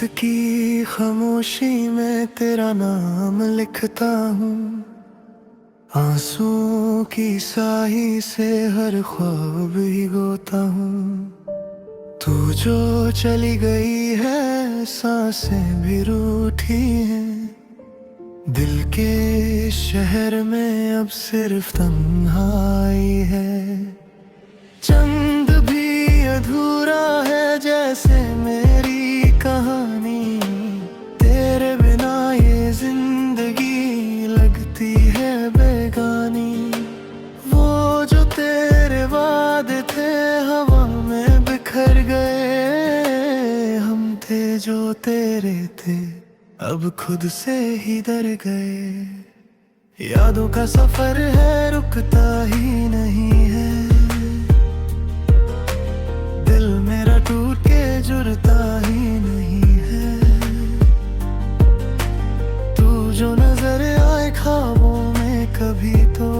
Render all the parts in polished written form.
रात की खामोशी में तेरा नाम लिखता हूँ, आंसुओं की स्याही से हर ख्वाब भिगोता हूँ। तू जो चली गई है सांसें भी रूठी हैं, दिल के शहर में अब सिर्फ तन्हाई है। चंद भी अधूरा है जैसे मेरी कहानी, तेरे बिना ये जिंदगी लगती है बेगानी। वो जो तेरे वादे थे हवा में बिखर गए, हम थे जो तेरे थे अब खुद से ही डर गए। यादों का सफर है रुकता ही नहीं है, दिल मेरा टूट के जुड़ता ही नहीं है। तू जो नजर आए ख्वाबों में कभी तो,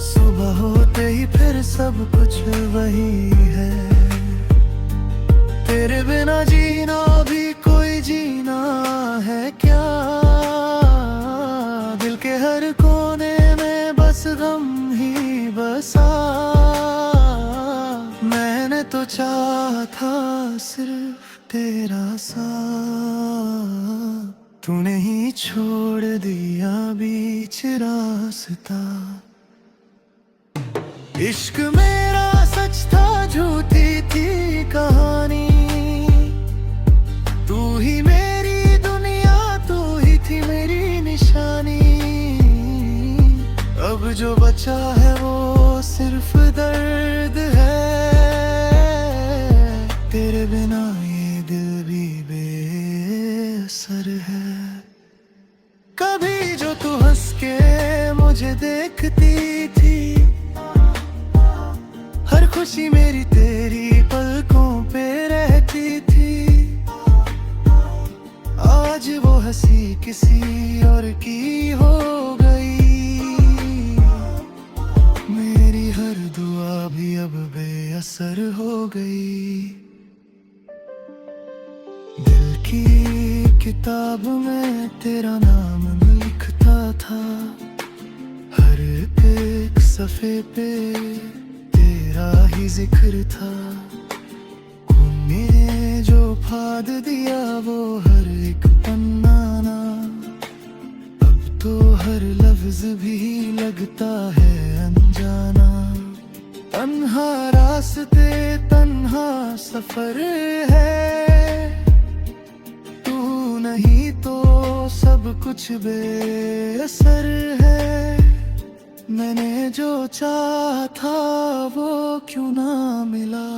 सुबह होते ही फिर सब कुछ वही है। तेरे बिना जीना भी कोई जीना है क्या, दिल के हर कोने में बस गम ही बसा। मैंने तो चाहा था सिर्फ तेरा साथ, तूने ही छोड़ दिया बीच रास्ता। इश्क मेरा सच था झूठी थी कहानी, तू ही मेरी दुनिया तू ही थी मेरी निशानी। अब जो बचा है वो सिर्फ दर्द है, तेरे बिना ये दिल भी बेअसर है। कभी जो तू हंस के मुझे देखती थी, हर खुशी मेरी तेरी पलकों पे रहती थी। आज वो हंसी किसी और की हो गई, मेरी हर दुआ भी अब बेअसर हो गई। दिल की किताब में तेरा नाम लिखता था, हर एक सफ़े पे तेरा ही जिक्र था। तूने जो फाड़ दिया वो हर एक पन्ना ना, अब तो हर लफ्ज भी लगता है अनजाना। तन्हा रास्ते तन्हा सफर है, तू नहीं तो सब कुछ बेअसर है। मैंने जो चाहा था वो क्यों ना मिला,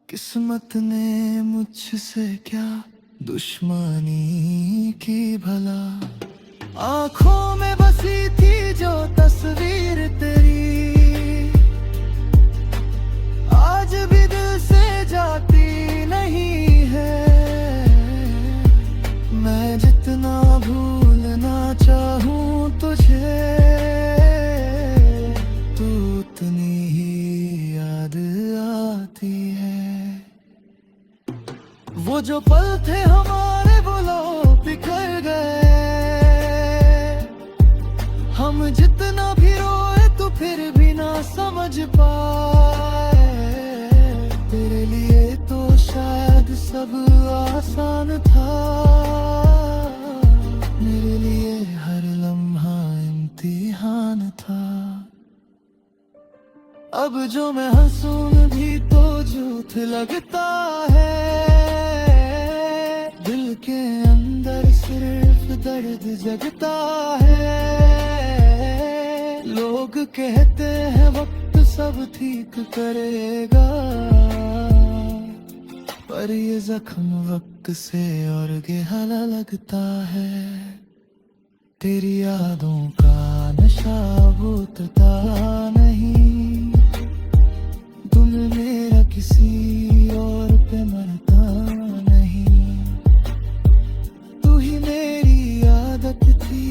किस्मत ने मुझसे क्या दुश्मनी की भला। आँखों में बसी थी जो तस्वीर तेरी, आज भी दिल से जाती नहीं है। मैं जितना भूलना चाहूँ तुझे, तू उतनी ही याद आती है। वो जो पल थे हमारे वो लो बिखर गए, हम जितना भी रोए तो फिर भी ना समझ पाए। तेरे लिए तो शायद सब आसान था, मेरे लिए हर लम्हा इम्तिहान था। अब जो मैं हंसूं भी तो झूठ लगता है, दिल के अंदर सिर्फ दर्द जगता है। लोग कहते हैं वक्त सब ठीक करेगा, पर ये जख्म वक्त से और गहरा लगता है। तेरी यादों का नशा उतरता नहीं, दिल मेरा किसी और पे मरता नहीं। तू ही मेरी आदत थी,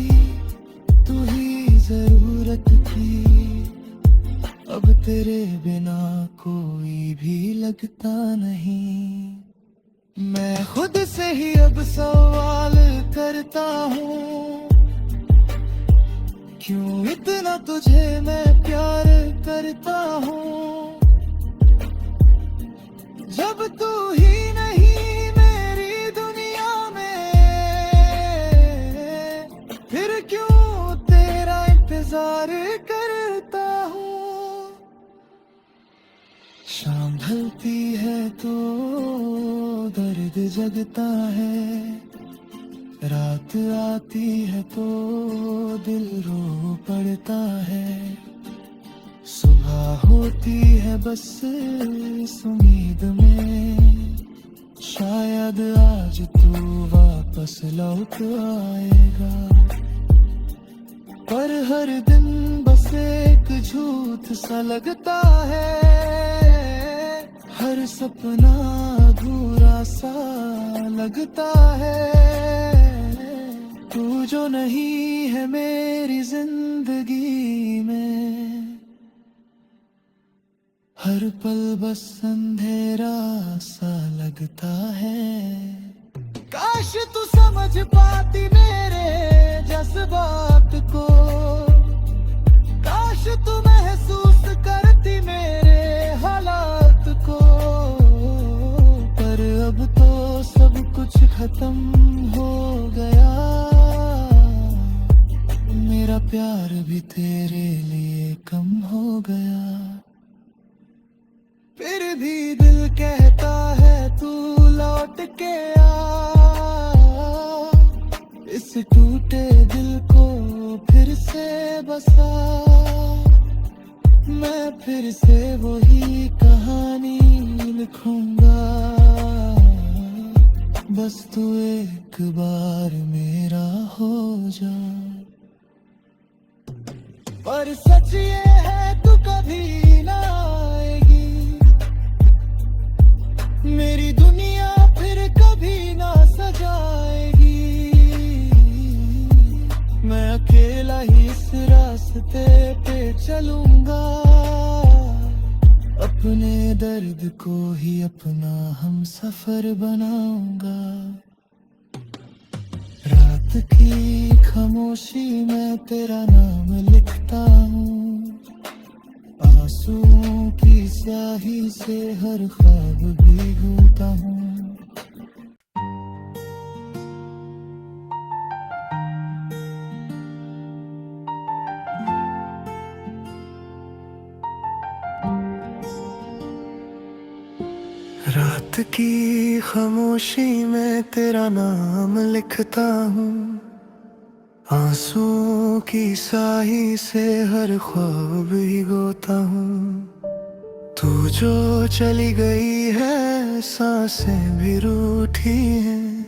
तू ही जरूरत थी, अब तेरे बिना कोई भी लगता नहीं। अब सवाल करता हूँ, क्यों इतना तुझे मैं प्यार करता हूँ। जब तू ही नहीं मेरी दुनिया में, फिर क्यों तेरा इंतजार करता हूँ। शाम ढलती है तो दर्द जगता है, रात आती है तो दिल रो पड़ता है। सुबह होती है बस इस उम्मीद में, शायद आज तू वापस लौट आएगा। पर हर दिन बस एक झूठ सा लगता है, हर सपना अधूरा सा लगता है। तू जो नहीं है मेरी जिंदगी में, हर पल बस अंधेरा सा लगता है। काश तू समझ पाती मेरे जज्बात को, काश तू महसूस करती मेरे हालात को। पर अब तो सब कुछ खत्म हो गया, मेरा प्यार भी तेरे लिए कम हो गया। फिर भी दिल कहता है तू लौट के आ, इस टूटे दिल को फिर से बसा। मैं फिर से वही कहानी लिखूंगा, बस तू एक बार मेरा हो जा। पर सच ये है तू कभी ना आएगी, मेरी दुनिया फिर कभी ना सजाएगी। मैं अकेला ही इस रास्ते पे चलूंगा, अपने दर्द को ही अपना हम सफर बनाऊंगा। रात की खामोशी में तेरा नाम लिखता हूँ, आंसुओं की स्याही से हर ख्वाब भीगता हूँ। रात की खामोशी में तेरा नाम लिखता हूँ, आंसुओं की स्याही से हर ख्वाब भिगोता हूँ। तू जो चली गई है सांसें भी रूठी हैं,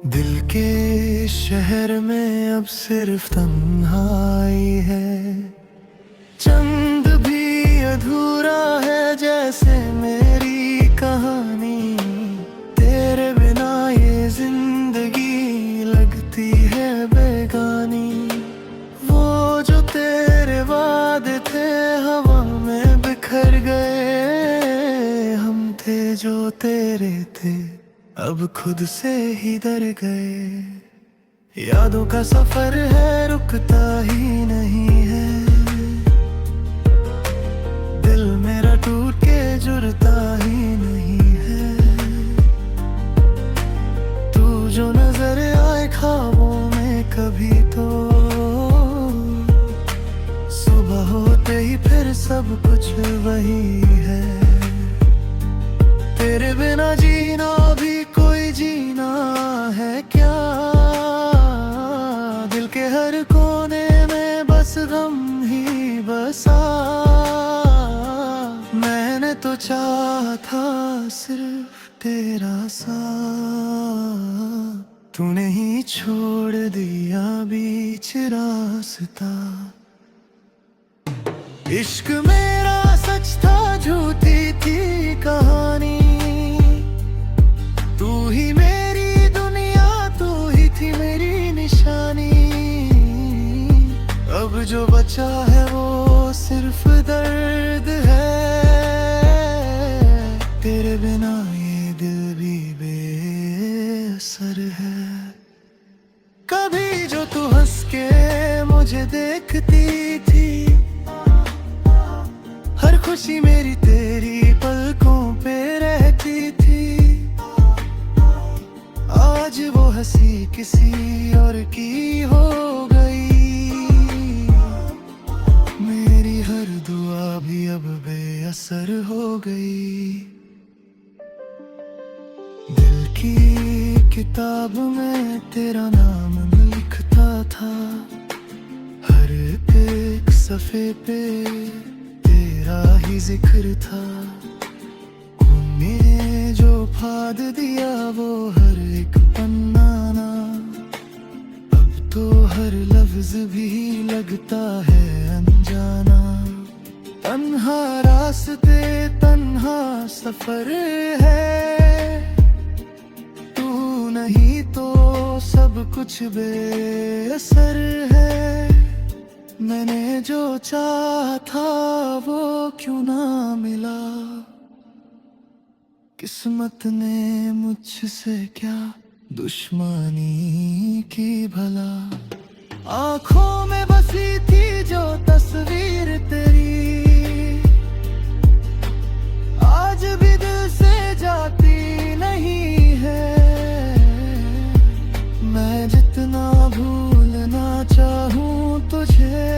दिल के शहर में अब सिर्फ तन्हाई है। चंद भी अधूरा है जैसे मेरी कहानी, तेरे बिना ये जिंदगी लगती है बेगानी। वो जो तेरे वादे थे हवा में बिखर गए, हम थे जो तेरे थे अब खुद से ही डर गए। यादों का सफर है रुकता ही नहीं है, दिल मेरा टूट के जुड़ता ही नहीं है। तू जो नजर आए ख्वाबों में कभी तो, सुबह होते ही फिर सब कुछ वही है। तेरे बिना जीना भी कोई जीना है क्या, दिल के हर कोने में बस गम ही बसा। मैंने तो चाहा था सिर्फ तेरा साथ, तूने ही छोड़ दिया बीच रास्ता। इश्क मेरा सच था झूठी थी कहानी, तू ही मेरी दुनिया तू ही थी मेरी निशानी। अब जो बचा है वो सिर्फ दर्द है, तेरे बिना ये दिल भी बेस असर है। कभी जो तू हंस के मुझे देखती थी, हर खुशी मेरी तेरी पलकों पे रहती थी। आज वो हंसी किसी और की हो गई, मेरी हर दुआ भी अब बेअसर हो गई। दिल की किताब में तेरा नाम लिखता था, हर एक सफ़े पे तेरा ही जिक्र था। तूने जो फाड़ दिया वो हर एक पन्ना ना, अब तो हर लफ्ज भी लगता है अनजाना। तन्हा रास्ते तन्हा सफर है, तू नहीं तो सब कुछ बेअसर है। मैंने जो चाहा था वो क्यों ना मिला, किस्मत ने मुझसे क्या दुश्मनी की भला। आँखों में बसी थी जो तस्वीर तेरी, आज भी दिल से जाती नहीं है। मैं जितना भूलना चाहूँ तुझे,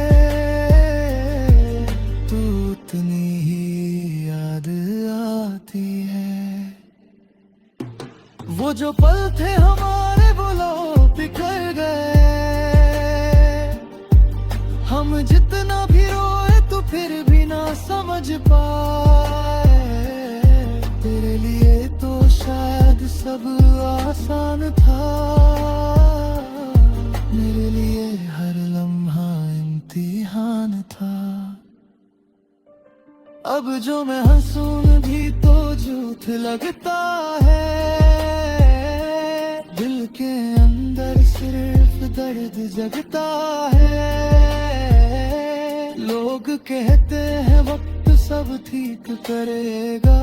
तू उतनी ही याद आती है। वो जो पल थे हमारे वो लो बिखर गए, हम जितना भी रोए तो फिर भी ना समझ पाए। तेरे लिए तो शायद सब आसान था, मेरे लिए हर लम्हा इम्तिहान था। अब जो मैं हंसूं भी तो झूठ लगता है, दिल के अंदर सिर्फ दर्द जगता है। लोग कहते हैं वक्त सब ठीक करेगा,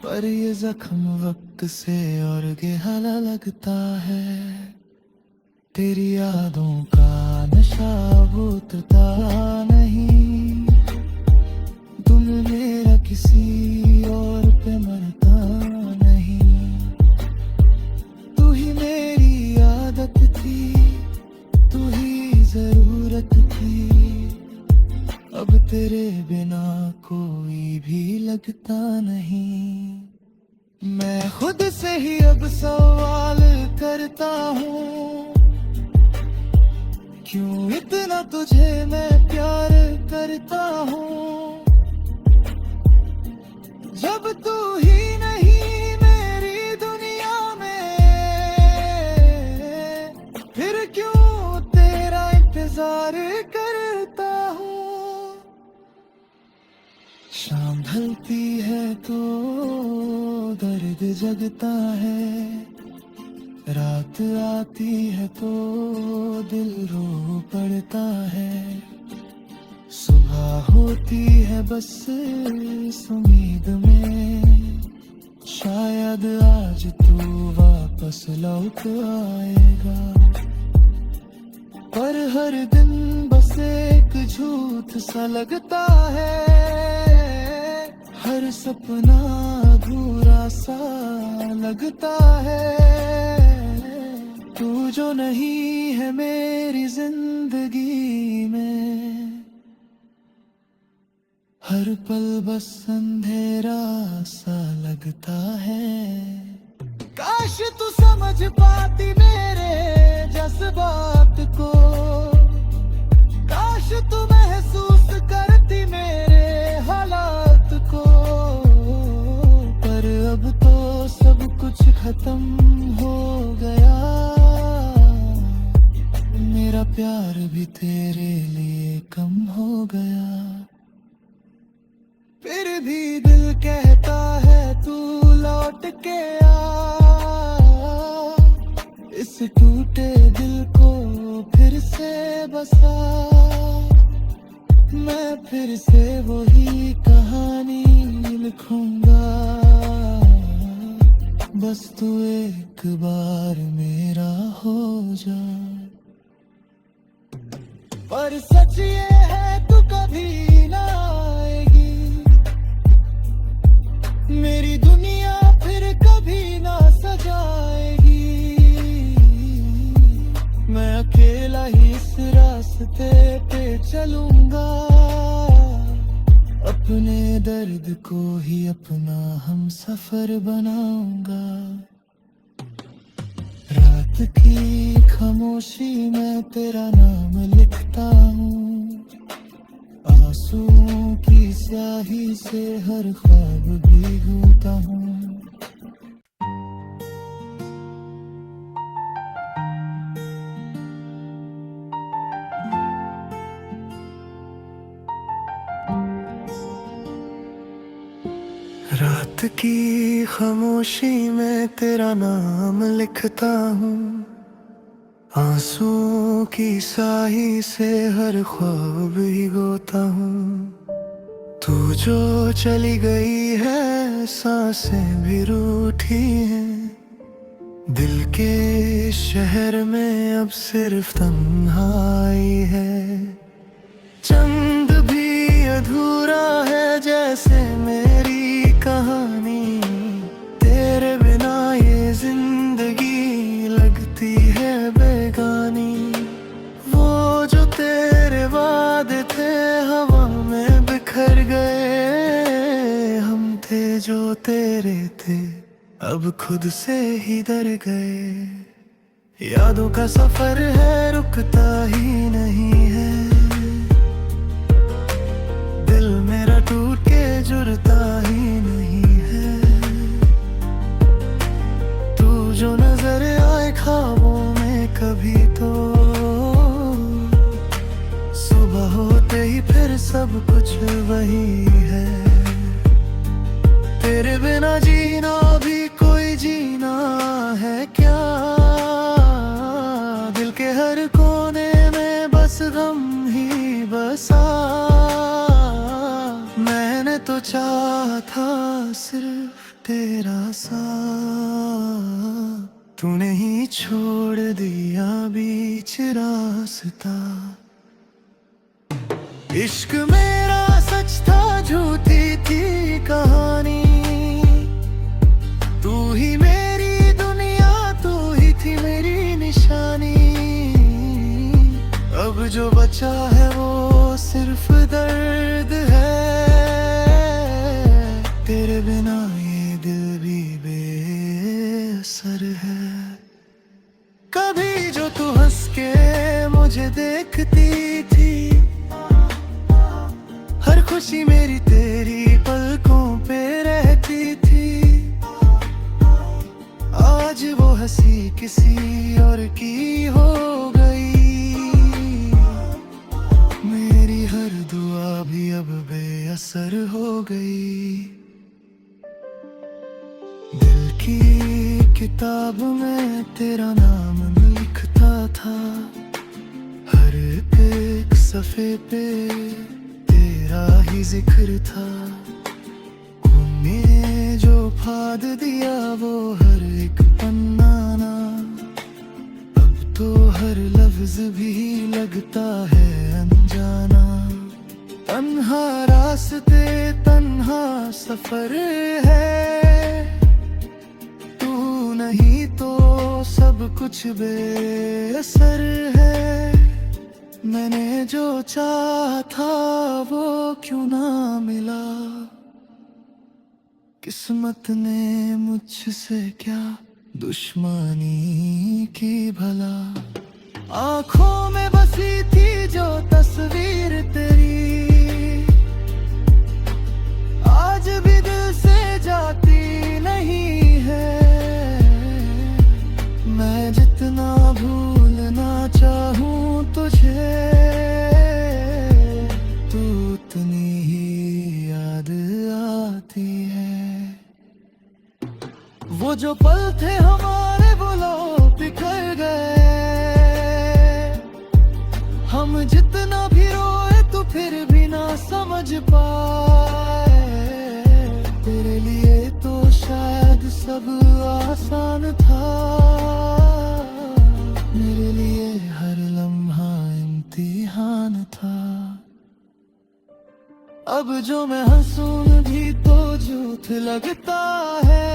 पर ये जख्म वक्त से और गहरा लगता है। तेरी यादों का नशा उतरता नहीं, तुम मेरा किसी और पे मरता नहीं। तू ही मेरी आदत थी, तू ही जरूरत थी, अब तेरे बिना कोई भी लगता नहीं। मैं खुद से ही अब सवाल करता हूँ, क्यों इतना तुझे मैं प्यार करता हूँ, जब तू ही नहीं मेरी दुनिया में। फिर क्यों तेरा इंतजार करता हूँ। शाम ढलती है तो दर्द जगता है, रात आती है तो दिल रो पड़ता है। सुबह होती है बस इस उम्मीद में, शायद आज तू वापस लौट आएगा। पर हर दिन बस एक झूठ सा लगता है, हर सपना अधूरा सा लगता है। तू जो नहीं है मेरी जिंदगी में, हर पल बस अंधेरा सा लगता है। काश तू समझ पाती मेरे जज्बात को, काश तू महसूस करती मेरे हालात को। पर अब तो सब कुछ खत्म हो गया, मेरा प्यार भी तेरे लिए कम हो गया। फिर भी दिल कहता है तू लौट के आ, इस टूटे दिल को फिर से बसा। मैं फिर से वही कहानी लिखूंगा, बस तू एक बार मेरा हो जा। पर सच ये है तू कभी ना आएगी, मेरी दुनिया फिर कभी ना सजाएगी। मैं अकेला ही इस रास्ते पे चलूंगा, अपने दर्द को ही अपना हम सफर बनाऊंगा। रात की खामोशी में तेरा नाम लिखता हूँ, आंसुओं की स्याही से हर ख्वाब भीगता हूँ। रात की खामोशी में तेरा नाम लिखता हूँ, आंसुओं की स्याही से हर ख्वाब भिगोता हूँ। तू जो चली गई है सांसें भी रूठी हैं, दिल के शहर में अब सिर्फ तन्हाई है। चंद भी अधूरा है जैसे मेरी कहानी, तेरे बिना ये जिंदगी लगती है बेगानी। वो जो तेरे वादे थे हवा में बिखर गए, हम थे जो तेरे थे अब खुद से ही डर गए। यादों का सफर है रुकता ही नहीं है, दिल मेरा टूट के जुड़ता ही नहीं है। तू जो नजर आए ख्वाबों में कभी तो, सुबह होते ही फिर सब कुछ वही है। तेरे बिना जीना भी कोई जीना है क्या, दिल के हर कोने में बस गम ही बसा। मैंने तो चाहा था सिर्फ तेरा साथ, तूने ही छोड़ दिया बीच रास्ता। इश्क मेरा सच था झूठी थी कहानी, तू ही मेरी दुनिया तू ही थी मेरी निशानी। अब जो बचा है वो सिर्फ दर्द है, तेरे बिना ये दिल भी बेअसर है। कभी जो तू हंस के मुझे देखती थी, हर खुशी मेरी तेरी पलकों पे रहती थी। आज वो हंसी किसी और की हो गई, मेरी हर दुआ भी अब बेअसर हो गई। दिल की किताब में तेरा नाम लिखता था, हर एक सफ़े पे तेरा ही जिक्र था। तूने जो फाद दिया वो हर एक पन्ना ना, अब तो हर लफ्ज भी लगता है अनजाना। तन्हा रास्ते तन्हा सफर है, तू नहीं तो सब कुछ बेअसर है। मैंने जो चाहा था वो क्यों ना मिला, किस्मत ने मुझसे क्या दुश्मनी की भला। आँखों में बसी थी जो तस्वीर तेरी, आज भी दिल से जाती नहीं है। मैं जितना भूलना चाहूँ तुझे, तू उतनी ही याद आती है। वो जो पल थे हमारे वो लो बिखर गए, हम जितना भी रोए तो फिर भी ना समझ पाए। तेरे लिए तो शायद सब आसान था, मेरे लिए हर लम्हा इम्तिहान था। अब जो मैं हंसूं भी तो झूठ लगता है,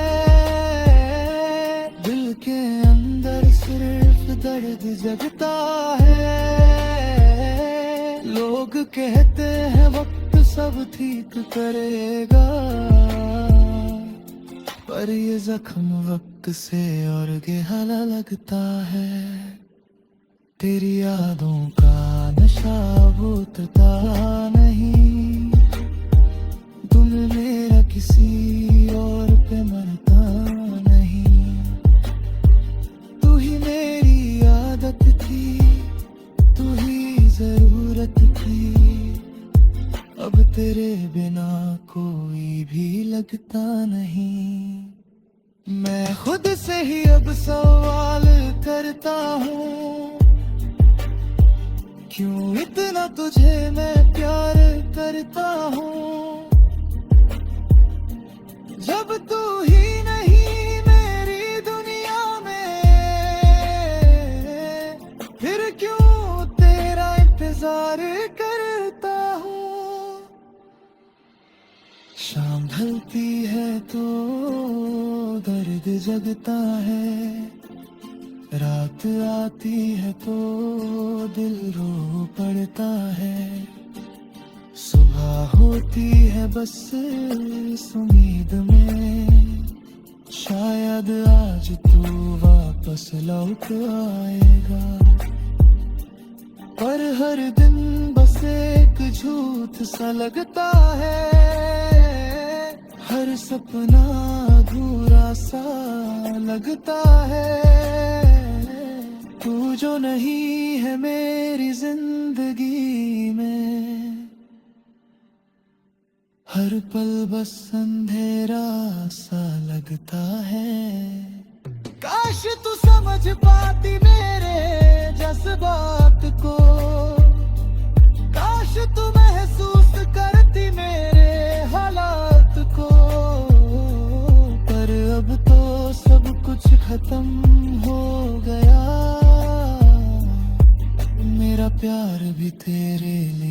दिल के अंदर सिर्फ दर्द जगता है। लोग कहते हैं वक्त सब ठीक करेगा, पर ये जख्म वक्त से और गहरा लगता है। तेरी यादों का नशा उतरता नहीं, तुम मेरा किसी और पे मरता नहीं। तू ही मेरी आदत थी, तू ही जरूरत थी, अब तेरे बिना कोई भी लगता नहीं। मैं खुद से ही अब सवाल करता हूँ, क्यों इतना तुझे मैं प्यार करता हूँ, जब तू ही नहीं मेरी दुनिया में, फिर क्यों तेरा इंतजार करता हूँ। शाम ढलती है तो दर्द जगता है, रात आती है तो दिल रो पड़ता है। सुबह होती है बस इस उम्मीद में, शायद आज तू वापस लौट आएगा। पर हर दिन बस एक झूठ सा लगता है, हर सपना अधूरा सा लगता है। तू जो नहीं है मेरी जिंदगी में, हर पल बस अंधेरा सा लगता है। काश तू समझ पाती मेरे जज्बात को, काश तू महसूस करती मेरे हालात को, पर अब तो सब कुछ खत्म हो गया, मेरा प्यार भी तेरे लिए